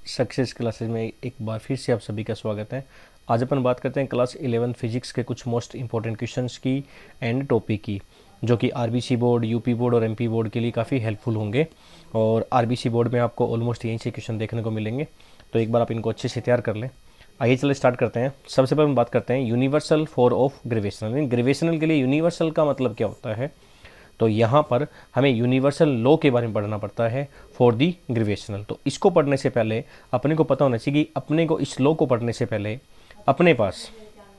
Success classes में एक बार फिर से आप सभी का स्वागत है। आज अपन बात करते हैं क्लास 11 फिजिक्स के कुछ मोस्ट इंपॉर्टेंट क्वेश्चंस की एंड टॉपिक की, जो कि आरबीसी बोर्ड, यूपी बोर्ड और एमपी बोर्ड के लिए काफ़ी हेल्पफुल होंगे। और आरबीसी बोर्ड में आपको ऑलमोस्ट यहीं से क्वेश्चन देखने को मिलेंगे, तो एक बार आप इनको अच्छे से तैयार कर लें। आइए चलो स्टार्ट करते हैं। सबसे पहले हम बात करते हैं universal for of gravitational. Gravitational के लिए यूनिवर्सल का मतलब क्या होता है, तो यहाँ पर हमें यूनिवर्सल लॉ के बारे में पढ़ना पड़ता है फॉर दी ग्रेविटेशनल। तो इसको पढ़ने से पहले अपने को पता होना चाहिए कि अपने को इस लॉ को पढ़ने से पहले अपने पास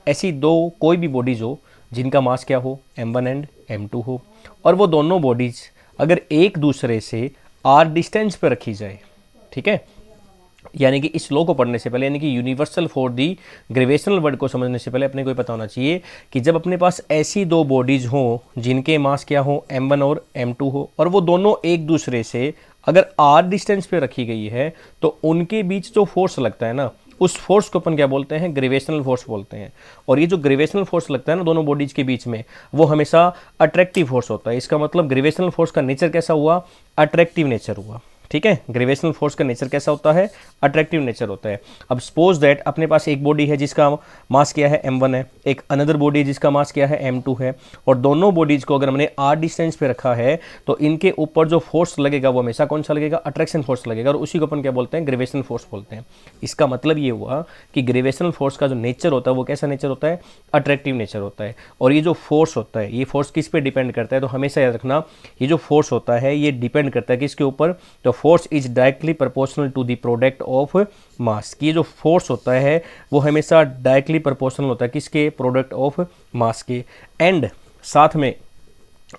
ऐसी दो कोई भी बॉडीज हो जिनका मास क्या हो, m1 एंड m2 हो, और वो दोनों बॉडीज अगर एक दूसरे से r डिस्टेंस पर रखी जाए, ठीक है। यानी कि इस लॉ को पढ़ने से पहले, यानी कि universal for the gravitational word को समझने से पहले अपने को ये पता होना चाहिए कि जब अपने पास ऐसी दो बॉडीज हों जिनके मास क्या हो, m1 और m2 हो, और वो दोनों एक दूसरे से अगर r डिस्टेंस पे रखी गई है, तो उनके बीच जो फोर्स लगता है ना, उस फोर्स को अपन क्या बोलते हैं, ग्रेविटेशनल फोर्स बोलते हैं। और ये जो ग्रेविटेशनल फोर्स लगता है ना दोनों बॉडीज के बीच में, वो हमेशा अट्रैक्टिव फोर्स होता है। इसका मतलब ग्रेविटेशनल फोर्स का नेचर कैसा हुआ, अट्रैक्टिव नेचर हुआ, ठीक है। ग्रेविटेशनल फोर्स का नेचर कैसा होता है, अट्रैक्टिव नेचर होता है। अब सपोज दैट अपने पास एक बॉडी है जिसका मास क्या है, m1 है, एक अनदर बॉडी है जिसका मास क्या है, m2 है, और दोनों बॉडीज को अगर हमने r डिस्टेंस पे रखा है, तो इनके ऊपर जो फोर्स लगेगा वो हमेशा कौन सा लगेगा, अट्रैक्शन फोर्स लगेगा, और उसी को अपन क्या बोलते हैं, ग्रेविटेशनल फोर्स बोलते हैं। इसका मतलब ये हुआ कि ग्रेविटेशनल फोर्स का जो नेचर होता है वो कैसा नेचर होता है, अट्रैक्टिव नेचर होता है। और ये जो फोर्स होता है, ये फोर्स किस पे डिपेंड करता है, तो हमेशा याद रखना, ये जो फोर्स होता है ये डिपेंड करता है किसके ऊपर, तो force is directly proportional to the product of mass. की जो फोर्स होता है वो हमेशा डायरेक्टली प्रोपोर्शनल होता है किसके, प्रोडक्ट ऑफ मास के। एंड साथ में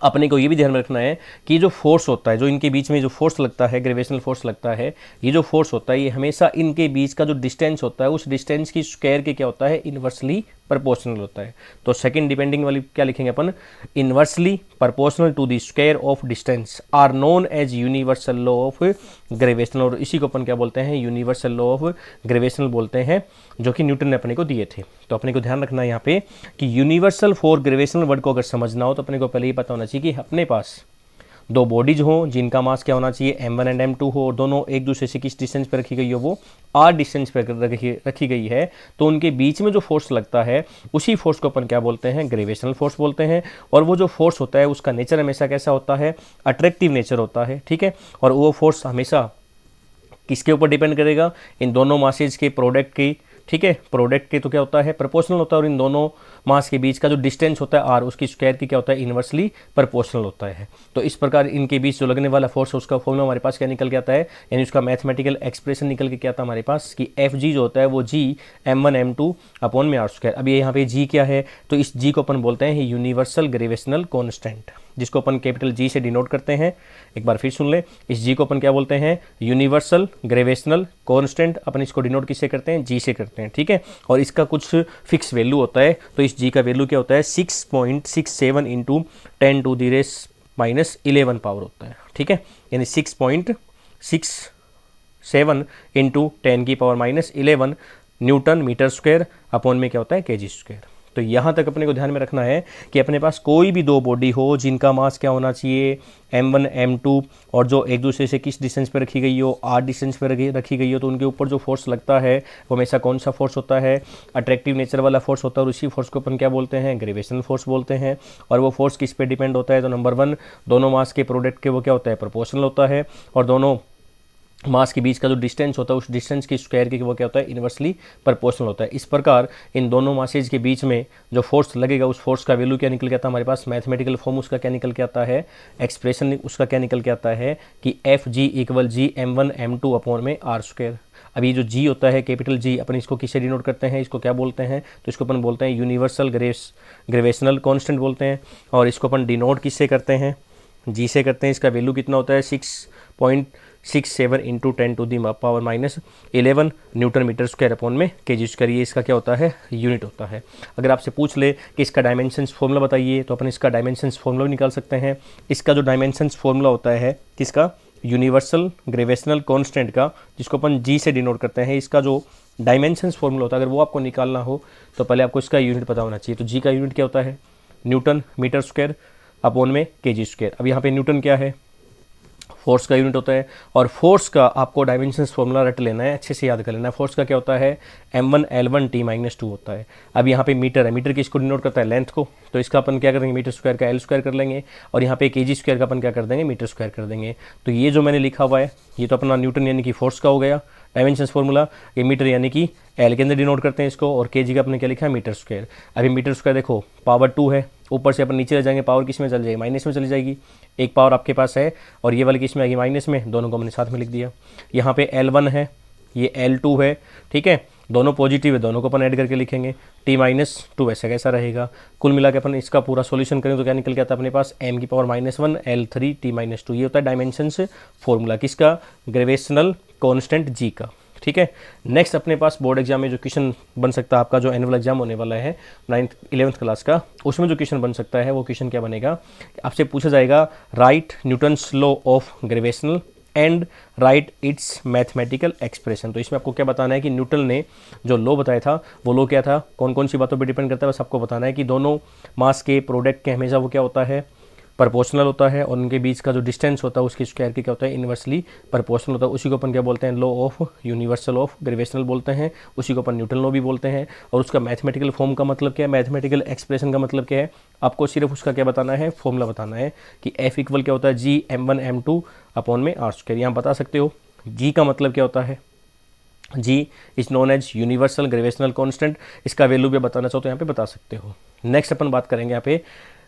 अपने को ये भी ध्यान में रखना है कि जो फोर्स होता है, जो इनके बीच में जो फोर्स लगता है, ग्रेविटेशनल फोर्स लगता है, ये जो फोर्स होता है ये हमेशा इनके बीच का जो डिस्टेंस होता है उस डिस्टेंस की स्क्वायर के क्या होता है, इनवर्सली प्रोपोर्शनल होता है। तो सेकंड डिपेंडिंग वाली क्या लिखेंगे अपन, inversely proportional to the square of distance are known as universal law of gravitation. और इसी को अपन क्या बोलते हैं, यूनिवर्सल लॉ ऑफ ग्रेविटेशन बोलते हैं, जो कि न्यूटन ने अपने को दिए थे। तो अपने को ध्यान रखना है यहाँ पे कि यूनिवर्सल फॉर ग्रेविटेशनल वर्ड को अगर समझना हो तो अपने को पहले ही पता होना चाहिए कि अपने पास दो बॉडीज हो जिनका मास क्या होना चाहिए, m1 एंड m2 हो, और दोनों एक दूसरे से किस डिस्टेंस पर रखी गई हो, वो r डिस्टेंस पर रखी गई है, तो उनके बीच में जो फोर्स लगता है उसी फोर्स को अपन क्या बोलते हैं, ग्रेविटेशनल फोर्स बोलते हैं। और वो जो फोर्स होता है उसका नेचर हमेशा कैसा होता है, अट्रैक्टिव नेचर होता है, ठीक है। और वो फोर्स हमेशा किसके ऊपर डिपेंड करेगा, इन दोनों मासेज के प्रोडक्ट की, ठीक है। प्रोडक्ट के तो क्या होता है, प्रोपोर्शनल होता है, और इन दोनों मास के बीच का जो डिस्टेंस होता है r, उसकी स्क्वायर की क्या होता है, इनवर्सली प्रोपोर्शनल होता है। तो इस प्रकार इनके बीच जो लगने वाला फोर्स है उसका फॉर्मूला हमारे पास क्या निकल के आता है, यानी उसका मैथमेटिकल एक्सप्रेशन निकल के क्या आता है हमारे पास कि एफ जी जो होता है वो g m1 m2 अपॉन में r स्क्वायर। अब ये यहाँ पे g क्या है, तो इस g को अपन बोलते हैं यूनिवर्सल ग्रेविटेशनल कॉन्स्टेंट, जिसको अपन कैपिटल G से डिनोट करते हैं। एक बार फिर सुन ले, इस G को अपन क्या बोलते हैं, यूनिवर्सल ग्रेविटेशनल कांस्टेंट। अपन इसको डिनोट किससे करते हैं, G से करते हैं, ठीक है। और इसका कुछ फिक्स वैल्यू होता है, तो इस G का वैल्यू क्या होता है, 6.67 into 10 to the raise minus 11 power होता है, ठीक है। यानी 6.67 इंटू 10 की power minus 11 newton metre square upon में क्या होता है, केजी स्क्वायर। तो यहाँ तक अपने को ध्यान में रखना है कि अपने पास कोई भी दो बॉडी हो जिनका मास क्या होना चाहिए, m1 m2, और जो एक दूसरे से किस डिस्टेंस पे रखी गई हो, r डिस्टेंस पे रखी गई हो, तो उनके ऊपर जो फोर्स लगता है वो हमेशा कौन सा फोर्स होता है, अट्रैक्टिव नेचर वाला फोर्स होता है। और उसी फोर्स को अपन क्या बोलते हैं, ग्रेविटेशनल फोर्स बोलते हैं। और वो फोर्स किस पे डिपेंड होता है, तो नंबर 1 दोनों मास के प्रोडक्ट के वो क्या होता है, प्रोपोर्शनल होता है, और दोनों मास के बीच का जो डिस्टेंस होता है उस डिस्टेंस की स्क्वायर के वो क्या होता है, इनवर्सली प्रोपोर्शनल होता है। इस प्रकार इन दोनों मासेज के बीच में जो फोर्स लगेगा उस फोर्स का वैल्यू क्या निकल के आता है हमारे पास, मैथमेटिकल फॉर्म उसका क्या निकल के आता है, एक्सप्रेशन उसका क्या निकल के आता है कि एफ जी इक्वल जी m1 m2 अपॉन में r स्क्वायर। अब ये जो G होता है कैपिटल G, अपन इसको किससे डिनोट करते हैं, इसको क्या बोलते हैं, तो इसको अपन बोलते हैं यूनिवर्सल ग्रेविटेशनल कांस्टेंट बोलते हैं। और इसको अपन डिनोट किससे करते हैं, G से करते हैं। इसका वैल्यू कितना होता है, 6.67 into 10 to the power minus 11 newton metre square upon में केजी स्क्वायर। ये इसका क्या होता है, यूनिट होता है। अगर आपसे पूछ ले कि इसका डायमेंशंस फॉर्मूला बताइए, तो अपन इसका डायमेंशंस फॉर्मूला निकाल सकते हैं। इसका जो डायमेंशंस फॉर्मूला होता है किसका, यूनिवर्सल ग्रेविटेशनल कांस्टेंट का, जिसको अपन G से डिनोट करते हैं, इसका जो डायमेंशंस फॉर्मूला होता है अगर वो आपको निकालना हो तो पहले आपको इसका यूनिट पता होना चाहिए। तो G का यूनिट क्या होता है, न्यूटन मीटर स्क्वायर अपॉन में केजी स्क्वायर। अब यहाँ पे न्यूटन क्या है, फोर्स का यूनिट होता है। और फोर्स का आपको डायमेंशंस फॉर्मूला रट लेना है, अच्छे से याद कर लेना है। फोर्स का क्या होता है, m1L1T-2 होता है। अब यहाँ पे मीटर है, मीटर किसको डिनोट करता है, लेंथ को, तो इसका अपन क्या करेंगे, मीटर स्क्वायर का L² कर लेंगे, और यहाँ पे kg स्क्वायर का अपन क्या कर देंगे, मीटर स्क्वायर कर देंगे। तो ये जो मैंने लिखा हुआ है ये तो अपना न्यूटन यानी कि फोर्स का हो गया डायमेंशंस फॉर्मूला, ये मीटर यानी कि L के अंदर डिनोट करते हैं इसको, और kg का अपने क्या लिखा है, मीटर स्क्वायर। अभी मीटर स्क्वायर देखो पावर 2 है, ऊपर से अपन नीचे ले जाएंगे, पावर किस में चल जाएगी, माइनस में चली जाएगी। एक पावर आपके पास है और ये वाली किस में आएगी, माइनस में, दोनों को हमने साथ में लिख दिया। यहाँ पे L1 है, ये L2 है, ठीक है, दोनों पॉजिटिव है, दोनों को अपन ऐड करके लिखेंगे, T-2 ऐसा कैसा रहेगा। कुल मिला के अपन इसका पूरा सॉल्यूशन करें तो क्या निकल के आता है अपने पास, m⁻⁻1 L3 T-2। ये होता है डायमेंशंस फार्मूला किसका, ग्रेविटेशनल कांस्टेंट g का, ठीक है। नेक्स्ट अपने पास बोर्ड एग्जाम में जो क्वेश्चन बन सकता है, आपका जो एनुअल एग्जाम होने वाला है 9th-11th क्लास का, उसमें जो क्वेश्चन बन सकता है वो क्वेश्चन क्या बनेगा, आपसे पूछा जाएगा right Newton's law of gravitational and right it's mathematical expression. तो इसमें आपको क्या बताना है कि न्यूटन ने जो लॉ बताया था वो लॉ क्या था, कौन कौन सी बातों पर डिपेंड करता है, बस आपको बताना है कि दोनों मास के प्रोडक्ट के हमेशा वो क्या होता है, प्रोपोर्शनल होता है, और उनके बीच का जो डिस्टेंस होता है उसके स्क्वायर के क्या होता है, इन्वर्सली प्रोपोर्शनल होता है। उसी को अपन क्या बोलते हैं, law of universal of gravitational बोलते हैं, उसी को अपन न्यूटन लॉ भी बोलते हैं। और उसका मैथमेटिकल फॉर्म का मतलब क्या है, मैथमेटिकल एक्सप्रेशन का मतलब क्या है, आपको सिर्फ उसका क्या बताना है, फॉर्मूला बताना है कि F इक्वल क्या होता है, G(m1m2)/r²। यहाँ बता सकते हो G का मतलब क्या होता है, G is known as universal gravitational constant. इसका वैल्यू भी बताना चाहो तो यहाँ पे बता सकते हो। नेक्स्ट अपन बात करेंगे यहाँ पे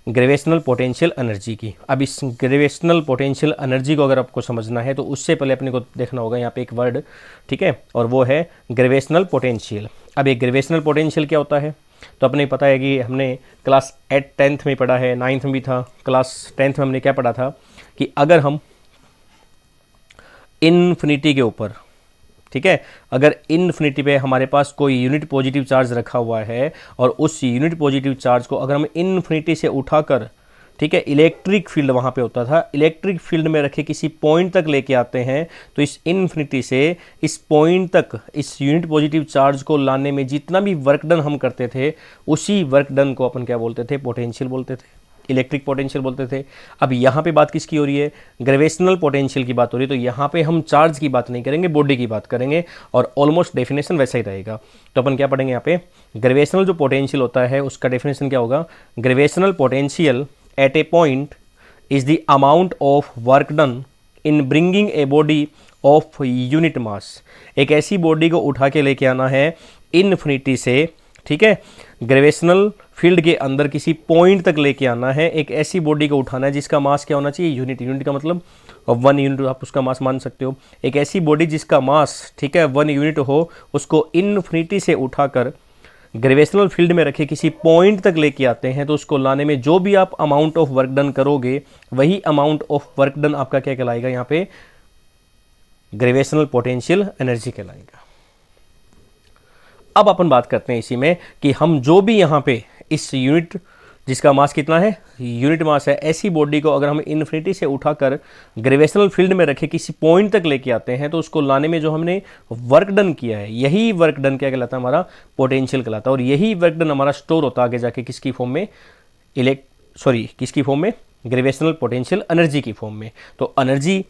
ग्रेविटेशनल पोटेंशियल एनर्जी की। अब इस ग्रेविटेशनल पोटेंशियल एनर्जी को अगर आपको समझना है तो उससे पहले अपने को देखना होगा यहाँ पे एक वर्ड, ठीक है, और वो है ग्रेविटेशनल पोटेंशियल। अब ये ग्रेविटेशनल पोटेंशियल क्या होता है, तो अपने पता है कि हमने क्लास 10th में पढ़ा है, 9th में भी था, क्लास 10th में हमने क्या पढ़ा था कि अगर हम इन्फिनिटी के ऊपर, ठीक है, अगर इन्फिनिटी पे हमारे पास कोई यूनिट पॉजिटिव चार्ज रखा हुआ है और उस यूनिट पॉजिटिव चार्ज को अगर हम इन्फिनिटी से उठाकर, ठीक है, इलेक्ट्रिक फील्ड वहाँ पे होता था, इलेक्ट्रिक फील्ड में रखे किसी पॉइंट तक लेके आते हैं, तो इस इन्फिनिटी से इस पॉइंट तक इस यूनिट पॉजिटिव चार्ज को लाने में जितना भी वर्क डन हम करते थे, उसी वर्क डन को अपन क्या बोलते थे, पोटेंशियल बोलते थे, इलेक्ट्रिक पोटेंशियल बोलते थे। अब यहाँ पे बात किसकी हो रही है, ग्रेविटेशनल पोटेंशियल की बात हो रही है, तो यहाँ पे हम चार्ज की बात नहीं करेंगे, बॉडी की बात करेंगे, और ऑलमोस्ट डेफिनेशन वैसा ही रहेगा। तो अपन क्या पढ़ेंगे यहाँ पे, ग्रेविटेशनल जो पोटेंशियल होता है उसका डेफिनेशन क्या होगा, gravitational potential at A point is the amount of work done in bringing a body of unit mass. एक ऐसी बॉडी को उठा के लेके आना है इन्फिनिटी से, ठीक है, ग्रेविटेशनल फील्ड के अंदर किसी पॉइंट तक लेके आना है, एक ऐसी बॉडी को उठाना है जिसका मास क्या होना चाहिए, यूनिट, यूनिट का मतलब 1 यूनिट आप उसका मास मान सकते हो। एक ऐसी बॉडी जिसका मास, ठीक है, 1 यूनिट हो, उसको इन्फिनिटी से उठाकर ग्रेविटेशनल फील्ड में रखे किसी पॉइंट तक लेके आते हैं, तो उसको लाने में जो भी आप अमाउंट ऑफ वर्क डन करोगे वही अमाउंट ऑफ वर्क डन आपका क्या कहलाएगा, यहाँ पे ग्रेविटेशनल पोटेंशियल एनर्जी कहलाएगा। अब अपन बात करते हैं इसी में कि हम जो भी यहाँ पे इस यूनिट जिसका मास कितना है, यूनिट मास है, ऐसी बॉडी को अगर हम इन्फिनिटी से उठाकर ग्रेविटेशनल फील्ड में रखे किसी पॉइंट तक लेके आते हैं, तो उसको लाने में जो हमने वर्क डन किया है, यही वर्क डन क्या कहलाता है, हमारा पोटेंशियल कहलाता है। और यही वर्क डन हमारा स्टोर होता है आगे जाके किसकी फॉर्म में, किसकी फॉर्म में, ग्रेविटेशनल पोटेंशियल एनर्जी की फॉर्म में। तो एनर्जी,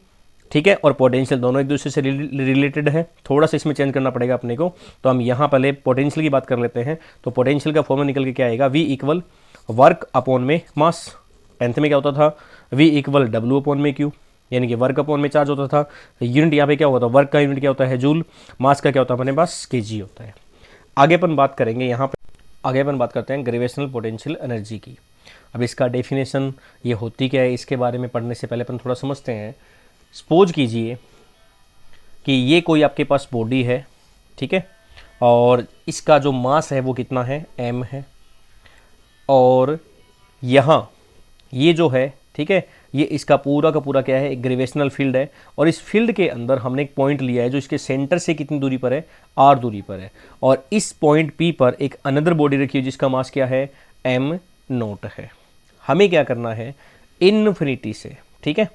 ठीक है, और पोटेंशियल दोनों एक दूसरे से रिलेटेड है, थोड़ा सा इसमें चेंज करना पड़ेगा अपने को। तो हम यहाँ पहले पोटेंशियल की बात कर लेते हैं। तो पोटेंशियल का फॉर्मूला निकल के क्या आएगा, V इक्वल वर्क अपॉन में मास। 10th में क्या होता था, V इक्वल W अपॉन में Q, यानी कि वर्क अपॉन में चार्ज होता था। यूनिट यहाँ पे क्या होता है, वर्क का यूनिट क्या होता है, जूल, मास का क्या होता है अपने पास, kg होता है। आगे अपन बात करेंगे यहाँ पे, आगे अपन बात करते हैं ग्रेविटेशनल पोटेंशियल एनर्जी की। अब इसका डेफिनेशन ये होती क्या है, इसके बारे में पढ़ने से पहले अपन थोड़ा समझते हैं। सपोज कीजिए कि ये कोई आपके पास बॉडी है, ठीक है, और इसका जो मास है वो कितना है, m है, और यहाँ ये जो है, ठीक है, ये इसका पूरा का पूरा क्या है, एक ग्रेविटेशनल फील्ड है, और इस फील्ड के अंदर हमने एक पॉइंट लिया है जो इसके सेंटर से कितनी दूरी पर है, r दूरी पर है, और इस पॉइंट P पर एक अनदर बॉडी रखी है जिसका मास क्या है, m0 है। हमें क्या करना है, इन्फिनिटी से, ठीक है,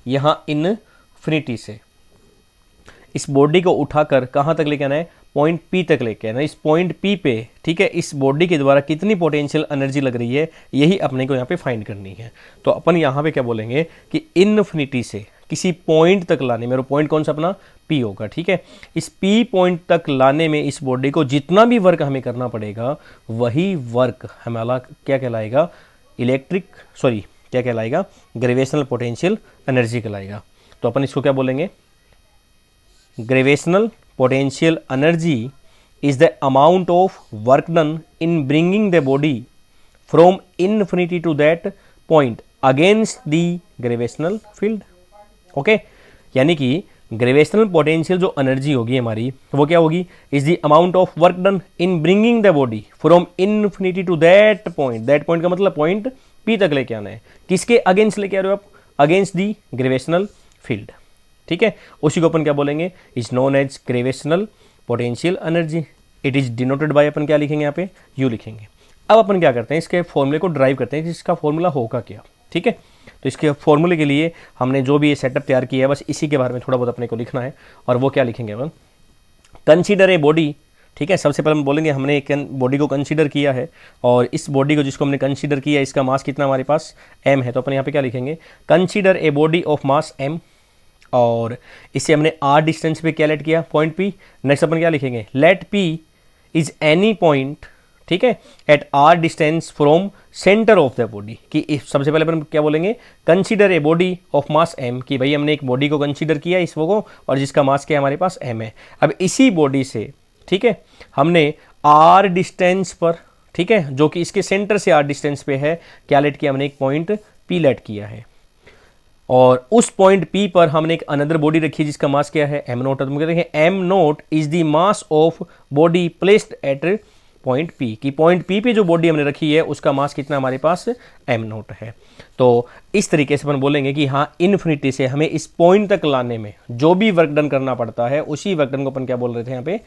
यहाँ इन्फिनिटी से इस बॉडी को उठाकर कहाँ तक लेके आना है, पॉइंट P तक लेके आना है। इस पॉइंट P पे, ठीक है, इस बॉडी के द्वारा कितनी पोटेंशियल एनर्जी लग रही है, यही अपने को यहाँ पे फाइंड करनी है। तो अपन यहाँ पे क्या बोलेंगे कि इन्फिनिटी से किसी पॉइंट तक लाने में, और पॉइंट कौन सा अपना P होगा, ठीक है। इस P पॉइंट तक लाने में इस बॉडी को जितना भी वर्क हमें करना पड़ेगा वही वर्क हमारा क्या कहलाएगा, क्या कहलाएगा, ग्रेविटेशनल पोटेंशियल एनर्जी कहलाएगा। तो अपन इसको क्या बोलेंगे, gravitational potential energy is the amount of work done in bringing the body from infinity to that point against the gravitational field. Okay, यानी कि ग्रेविटेशनल पोटेंशियल जो एनर्जी होगी हमारी वो क्या होगी, is the amount of work done in bringing the body from infinity to that point. That point का मतलब पॉइंट P तक लेके आना है। किसके अगेंस्ट लेके आ रहे हो आप, अगेंस्ट दी ग्रेविटेशनल फील्ड, ठीक है। उसी को अपन क्या बोलेंगे, is known as gravitational potential energy. It is denoted by, अपन क्या लिखेंगे यहाँ पे, यू लिखेंगे। अब अपन क्या करते हैं, इसके फॉर्मूले को ड्राइव करते हैं कि इसका फॉर्मूला होगा क्या, ठीक है। तो इसके फॉर्मूले के लिए हमने जो भी ये सेटअप तैयार किया है बस इसी के बारे में थोड़ा बहुत अपने को लिखना है। और वो क्या लिखेंगे अपन, कंसीडर ए बॉडी, ठीक है। सबसे पहले हम बोलेंगे हमने एक बॉडी को कंसीडर किया है, और इस बॉडी को जिसको हमने कंसीडर किया इसका मास कितना हमारे पास m है। तो अपन यहाँ पे क्या लिखेंगे, consider a body of mass m, और इसे हमने r डिस्टेंस पे क्या लेट किया, पॉइंट P। नेक्स्ट अपन क्या लिखेंगे, let P is any point, ठीक है, at r distance from centre of the body. कि सबसे पहले अपन क्या बोलेंगे, consider a body of mass m, कि भाई हमने एक बॉडी को कंसीडर किया इस वो को, और जिसका मास क्या हमारे पास m है। अब इसी बॉडी से, ठीक है, हमने r डिस्टेंस पर, ठीक है, जो कि इसके सेंटर से r डिस्टेंस पे है, क्या लेट किया हमने, एक पॉइंट P लेट किया है, और उस पॉइंट P पर हमने एक अनदर बॉडी रखी है जिसका मास क्या है, m नोट। तो कहते हैं m note is the mass of body placed at point P, की पॉइंट P पे जो बॉडी हमने रखी है उसका मास कितना हमारे पास m नोट है। तो इस तरीके से अपन बोलेंगे कि हाँ, इन्फिनिटी से हमें इस पॉइंट तक लाने में जो भी वर्क डन करना पड़ता है उसी वर्क डन को अपन क्या बोल रहे थे यहाँ पे,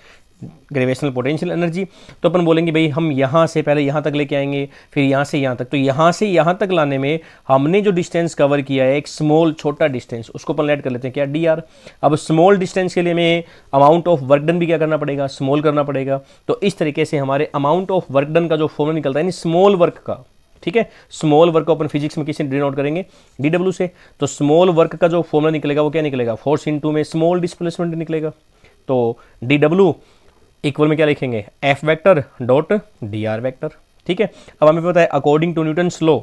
ग्रेविटेशनल पोटेंशियल एनर्जी। तो अपन बोलेंगे भाई हम यहाँ से पहले यहाँ तक लेके आएंगे, फिर यहाँ से यहाँ तक। तो यहाँ से यहाँ तक लाने में हमने जो डिस्टेंस कवर किया है, एक स्मॉल छोटा डिस्टेंस, उसको अपन ऐड कर लेते हैं क्या, dr। अब स्मॉल डिस्टेंस के लिए हमें अमाउंट ऑफ वर्क डन भी क्या करना पड़ेगा, स्मॉल करना पड़ेगा। तो इस तरीके से हमारे अमाउंट ऑफ वर्क डन का जो फॉर्मूला निकलता है स्मॉल वर्क का, ठीक है, स्मॉल वर्क को अपन फिजिक्स में किसी डिनोट करेंगे, dw से। तो स्मॉल वर्क का जो फॉर्मूला निकलेगा वो क्या निकलेगा, फोर्स इनटू में स्मॉल डिस्प्लेसमेंट निकलेगा। तो dw इक्वल में क्या लिखेंगे, F vector dot dr vector, ठीक है। अब हमें पता है अकॉर्डिंग टू न्यूटन्स लॉ,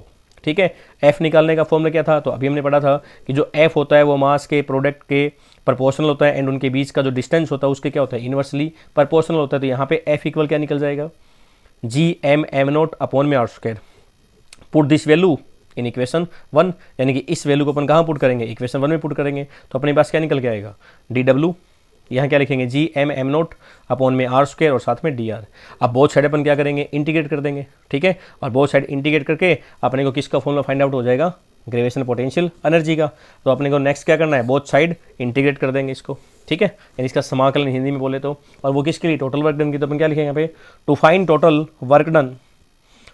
ठीक है, F निकालने का फॉर्मूला क्या था, तो अभी हमने पढ़ा था कि जो F होता है वो मास के प्रोडक्ट के प्रोपोर्शनल होता है, एंड उनके बीच का जो डिस्टेंस होता है उसके क्या होता है, इनवर्सली प्रोपोर्शनल होता है। तो यहाँ पे F इक्वल क्या निकल जाएगा, m नोट अपॉन में r square. Put this value in equation 1, यानी कि इस वैल्यू को अपन कहाँ पुट करेंगे, इक्वेशन 1 में पुट करेंगे। तो अपने पास क्या निकल के आएगा, dw, यहाँ क्या लिखेंगे, m नोट अपॉन में r स्क्वायर और साथ में dr। अब बोथ साइड अपन क्या करेंगे, इंटीग्रेट कर देंगे, ठीक है। और बोथ साइड इंटीग्रेट करके अपने को किसका फॉर्मूला फाइंड आउट हो जाएगा, ग्रेविटेशनल पोटेंशियल एनर्जी का। तो अपने को नेक्स्ट क्या करना है, बोथ साइड इंटीग्रेट कर देंगे इसको, ठीक है, यानी इसका समाकलन हिंदी में बोले तो। और वो किसके लिए, टोटल वर्क डन की। तो अपन क्या लिखेंगे यहाँ पे, to find total work done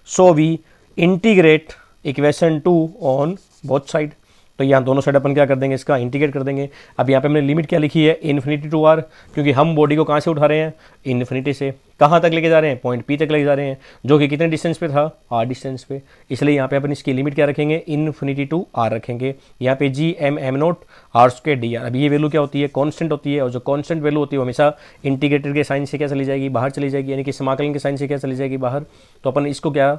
so we integrate equation 2 on both side. तो यहाँ दोनों साइड अपन क्या कर देंगे, इसका इंटीग्रेट कर देंगे। अब यहाँ पे हमने लिमिट क्या लिखी है, इन्फिनिटी टू r, क्योंकि हम बॉडी को कहाँ से उठा रहे हैं, इन्फिनिटी से। कहाँ तक लेके जा रहे हैं, पॉइंट P तक लेके जा रहे हैं, जो कि कितने डिस्टेंस पे था, r डिस्टेंस पे। इसलिए यहाँ पे अपन इसकी लिमिट क्या रखेंगे, इन्फिनिटी टू r रखेंगे। यहाँ पे m note r square dr। अब ये वैल्यू क्या होती है, कॉन्स्टेंट होती है, और जो कॉन्स्टेंट वैल्यू होती है वो हमेशा इंटीग्रेटेड के साइन से क्या चली जाएगी, बाहर चली जाएगी, यानी कि समाकलन के साइन से क्या चली जाएगी, बाहर। तो अपन इसको क्या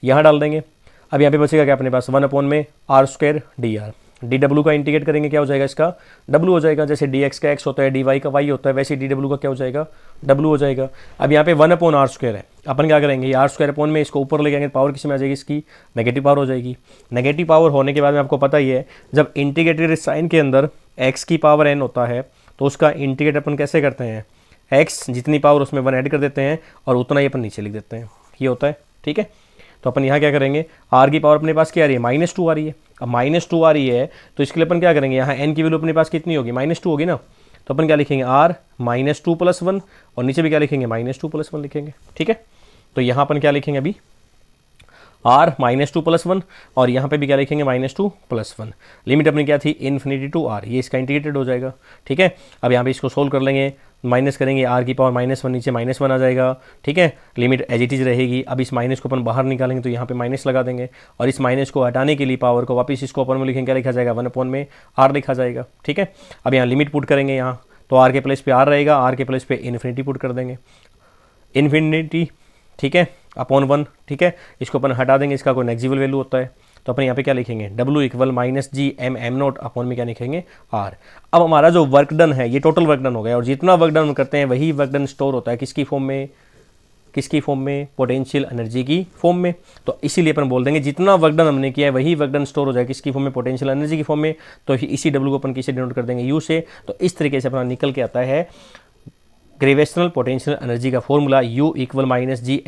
यहाँ डाल देंगे। अब यहाँ पे बचेगा क्या अपने पास, 1 अपॉन में r स्क्वायर dr। dw का इंटीग्रेट करेंगे, क्या हो जाएगा, इसका w हो जाएगा। जैसे dx का x होता है, dy का y होता है, वैसे dw का क्या हो जाएगा, w हो जाएगा। अब यहाँ पे 1 अपॉन r स्क्वायर है, अपन क्या करेंगे, r स्क्वायर अपॉन में इसको ऊपर ले जाएंगे, पावर किस में आ जाएगी, इसकी नेगेटिव पावर हो जाएगी। नेगेटिव पावर होने के बाद में आपको पता ही है, जब इंटीग्रेटेड साइन के अंदर x की पावर n होता है तो उसका इंटीग्रेट अपन कैसे करते हैं, x जितनी पावर उसमें 1 ऐड कर देते हैं और उतना ही अपन नीचे लिख देते हैं, ये होता है, ठीक है। तो अपन यहाँ क्या करेंगे, r की पावर अपने पास क्या आ रही है, -2 आ रही है। अब -2 आ रही है तो इसके लिए अपन क्या करेंगे, यहाँ n की वैल्यू अपने पास कितनी होगी, -2 होगी ना। तो अपन क्या लिखेंगे, r -2 + 1, और नीचे भी क्या लिखेंगे, -2 + 1 लिखेंगे, ठीक है। तो यहाँ अपन क्या लिखेंगे अभी, r -2 + 1, और यहाँ पे भी क्या लिखेंगे, -2 + 1। लिमिट अपनी क्या थी, इन्फिनिटी टू r, ये इसका इंटीग्रेटेड हो जाएगा, ठीक है। अब यहाँ पे इसको सोल्व कर लेंगे, माइनस करेंगे आर की पावर -1, नीचे -1 आ जाएगा, ठीक है। लिमिट एज इट इज रहेगी। अब इस माइनस को अपन बाहर निकालेंगे तो यहाँ पे माइनस लगा देंगे, और इस माइनस को हटाने के लिए पावर को वापस इसको अपन में लिखेंगे, क्या लिखा जाएगा, 1/r लिखा जाएगा, ठीक है। अब यहाँ लिमिट पुट करेंगे, यहाँ तो आर के प्लेस पे आर रहेगा, आर के प्लेस पे इन्फिनिटी पुट कर देंगे, इन्फिनिटी, ठीक है, अपॉन 1, ठीक है। इसको अपन हटा देंगे, इसका कोई नेगेटिव वैल्यू होता है, तो अपन यहाँ पे क्या लिखेंगे, W equal -g m0 upon में क्या लिखेंगे, r। अब हमारा जो वर्क डन है ये टोटल वर्क डन हो गया, और जितना वर्क डन करते हैं वही वर्क डन स्टोर होता है किसकी फॉर्म में, किसकी फॉर्म में, पोटेंशियल एनर्जी की फॉर्म में। तो इसीलिए अपन बोल देंगे जितना वर्क डन हमने किया है वही वर्क डन स्टोर हो जाए किसकी फॉर्म में, पोटेंशियल एनर्जी की फॉर्म में। तो इसी W को अपन किसे डिनोट कर देंगे, U से। तो इस तरीके से अपना निकल के आता है ग्रेविटेशनल पोटेंशियल एनर्जी का formula, U equal -g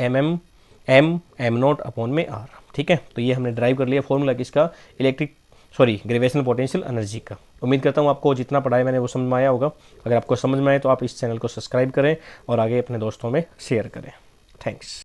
m0 upon में r, ठीक है। तो ये हमने ड्राइव कर लिया फॉर्मूला किसका, ग्रेविटेशनल पोटेंशियल एनर्जी का। उम्मीद करता हूँ आपको जितना पढ़ाया मैंने वो समझ में आया होगा। अगर आपको समझ में आए तो आप इस चैनल को सब्सक्राइब करें और आगे अपने दोस्तों में शेयर करें। थैंक्स।